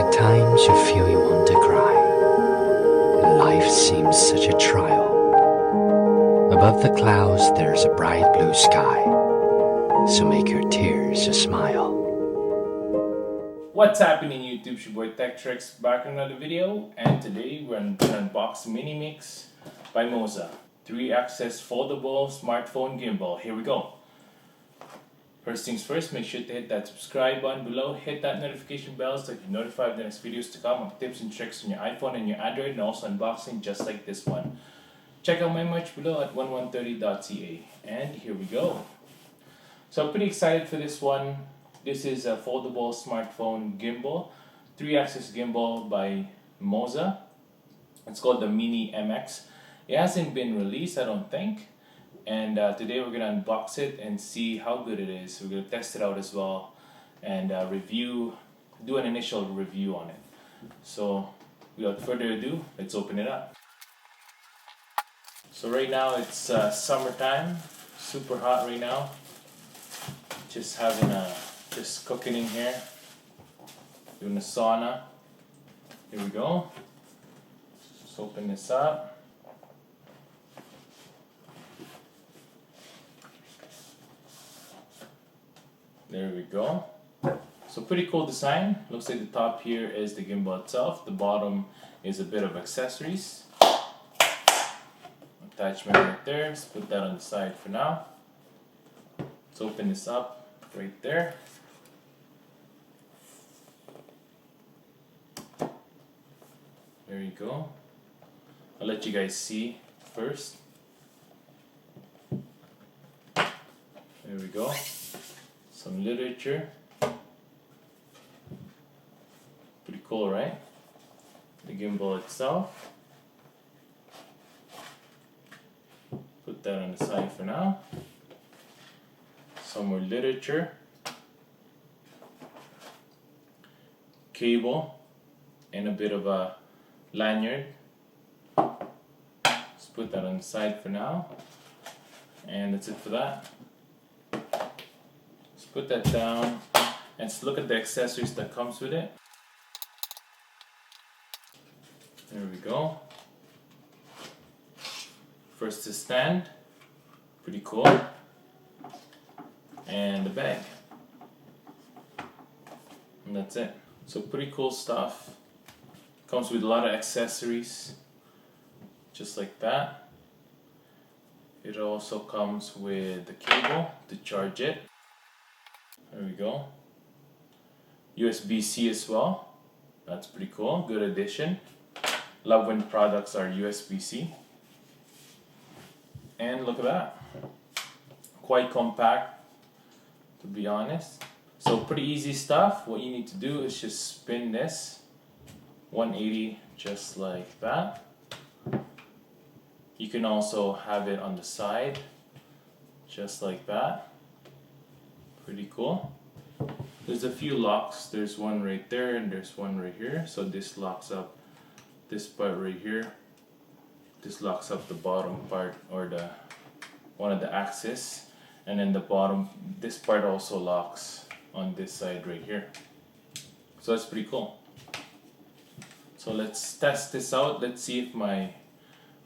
At times you feel you want to cry, and life seems such a trial. Above the clouds there's a bright blue sky, so make your tears a smile. What's happening YouTube? It's your boy Tech Tricks back in another video, and today we're going to unbox Mini Mix by MOZA 3-axis foldable smartphone gimbal. Here we go. First things first, make sure to hit that subscribe button below, hit that notification bell so that you're notified of the next videos to come of tips and tricks on your iPhone and your Android, and also unboxing just like this one. Check out my merch below at 1130.ca. And here we go. So I'm pretty excited for this one. This is a foldable smartphone gimbal, 3-axis gimbal by MOZA. It's called the Mini MX. It hasn't been released, I don't think. And today we're gonna unbox it and see how good it is. We're gonna test it out as well and do an initial review on it. So without further ado, let's open it up. So right now it's summertime, super hot right now. Just cooking in here, doing a sauna. Here we go. Just open this up. There we go. So pretty cool design. Looks like the top here is the gimbal itself. The bottom is a bit of accessories. Attachment right there. Let's put that on the side for now. Let's open this up right there. There you go. I'll let you guys see first. There we go. Some literature. Pretty cool, right? The gimbal itself. Put that on the side for now. Some more literature. Cable. And a bit of a lanyard. Let's put that on the side for now. And that's it for that. Put that down and let's look at the accessories that comes with it. There we go. First the stand, pretty cool, and the bag, and that's it. So pretty cool stuff. Comes with a lot of accessories, just like that. It also comes with the cable to charge it. There we go. USB-C as well. That's pretty cool. Good addition. Love when products are USB-C. And look at that. Quite compact, to be honest. So pretty easy stuff. What you need to do is just spin this 180 just like that. You can also have it on the side just like that. Pretty cool. There's a few locks. There's one right there and there's one right here. So this locks up this part right here. This locks up the bottom part, or the one of the axis, and then the bottom, this part also locks on this side right here. So that's pretty cool. So let's test this out. Let's see if my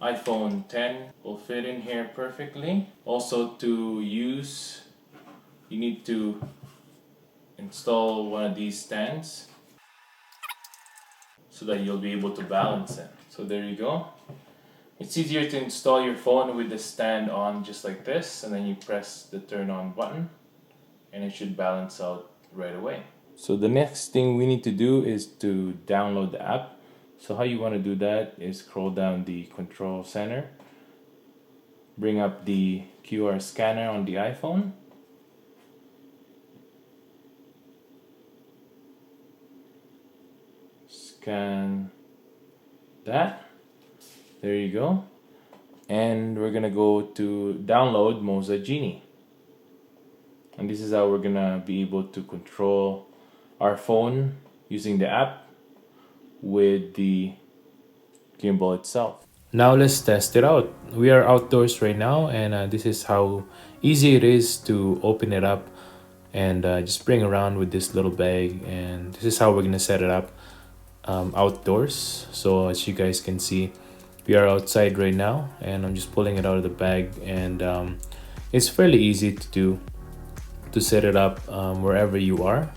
iPhone 10 will fit in here perfectly. Also, to use, you need to install one of these stands so that you'll be able to balance it. So there you go. It's easier to install your phone with the stand on just like this, and then you press the turn on button and it should balance out right away. So the next thing we need to do is to download the app. So how you want to do that is scroll down the control center, bring up the QR scanner on the iPhone, scan that. There you go. And we're gonna go to download MOZA Genie. And this is how we're gonna be able to control our phone using the app with the gimbal itself. Now let's test it out. We are outdoors right now, and this is how easy it is to open it up and just bring around with this little bag. And this is how we're gonna set it up. outdoors. So as you guys can see, we are outside right now, and I'm just pulling it out of the bag, and it's fairly easy to do, to set it up wherever you are.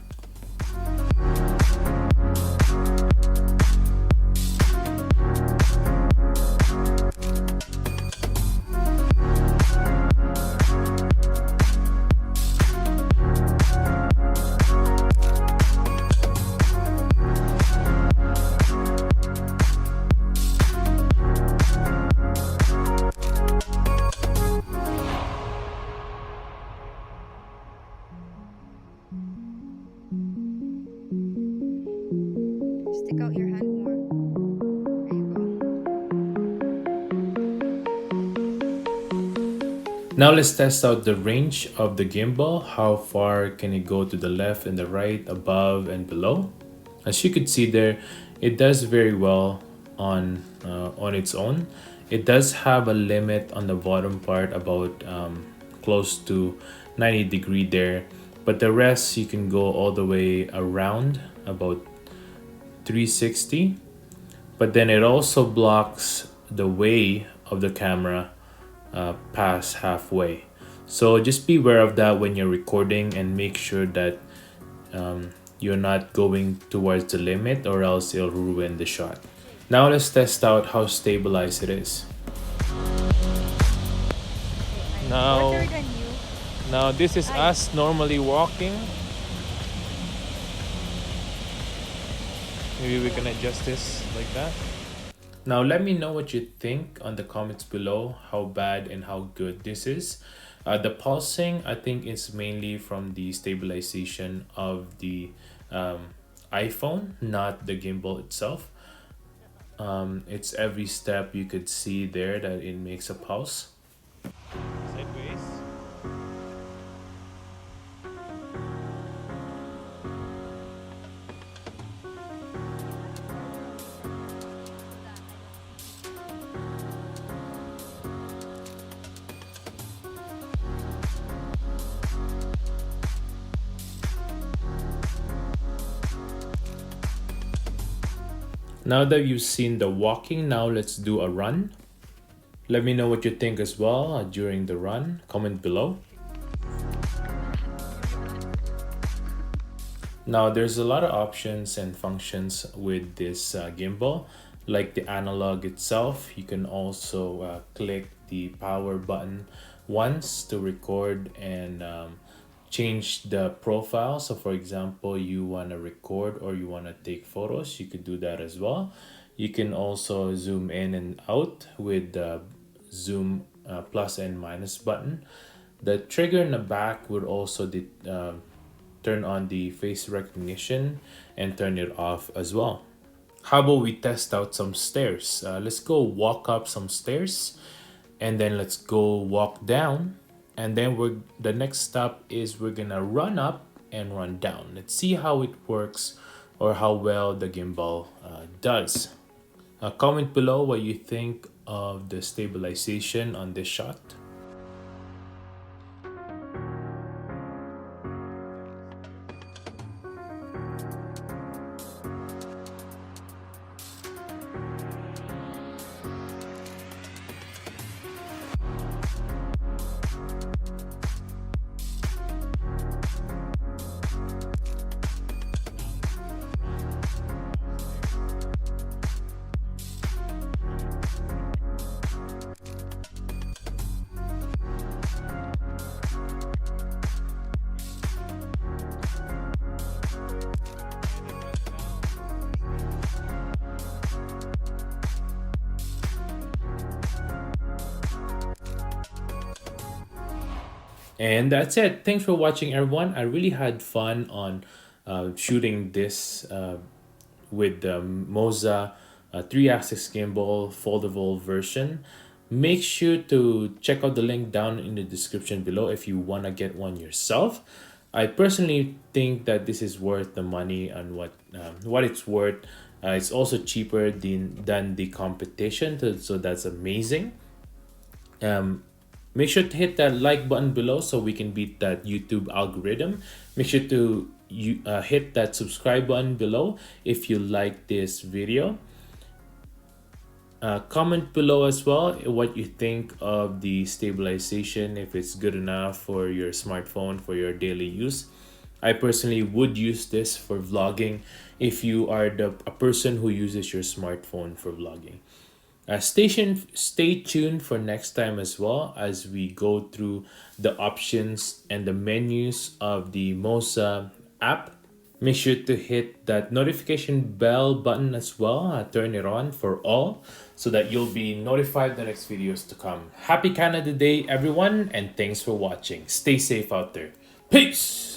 Stick out your hand more. There you go. Now let's test out the range of the gimbal. How far can it go to the left and the right, above and below? As you could see there, it does very well on its own. It does have a limit on the bottom part, about close to 90-degree there, but the rest you can go all the way around about 360. But then it also blocks the way of the camera past halfway. So just be aware of that when you're recording, and make sure that you're not going towards the limit, or else it'll ruin the shot. Now let's test out how stabilized it is. Now, Shorter than you. now this is us normally walking. Maybe we can adjust this like that. Now let me know what you think on the comments below, how bad and how good this is. The pulsing, I think, is mainly from the stabilization of the iPhone, not the gimbal itself. It's every step you could see there that it makes a pulse. Sideways. Now that you've seen the walking, now let's do a run. Let me know what you think as well during the run. Comment below. Now there's a lot of options and functions with this gimbal, like the analog itself. You can also click the power button once to record and change the profile. So for example, you want to record or you want to take photos, you could do that as well. You can also zoom in and out with the zoom plus and minus button. The trigger in the back would also turn on the face recognition and turn it off as well. How about we test out some stairs? Let's go walk up some stairs, and then let's go walk down. And then the next step is we're gonna run up and run down. Let's see how it works, or how well the gimbal does. Comment below what you think of the stabilization on this shot. And that's it. Thanks for watching, everyone. I really had fun on shooting this with the MOZA 3-axis gimbal foldable version. Make sure to check out the link down in the description below if you want to get one yourself. I personally think that this is worth the money and what it's worth. It's also cheaper than the competition, so that's amazing. Make sure to hit that like button below so we can beat that YouTube algorithm. Make sure to you hit that subscribe button below if you like this video. Comment below as well what you think of the stabilization, if it's good enough for your smartphone for your daily use. I personally would use this for vlogging if you are a person who uses your smartphone for vlogging. Stay tuned for next time as well as we go through the options and the menus of the MOZA app. Make sure to hit that notification bell button as well. Turn it on for all so that you'll be notified the next videos to come. Happy Canada Day, everyone, and thanks for watching. Stay safe out there. Peace!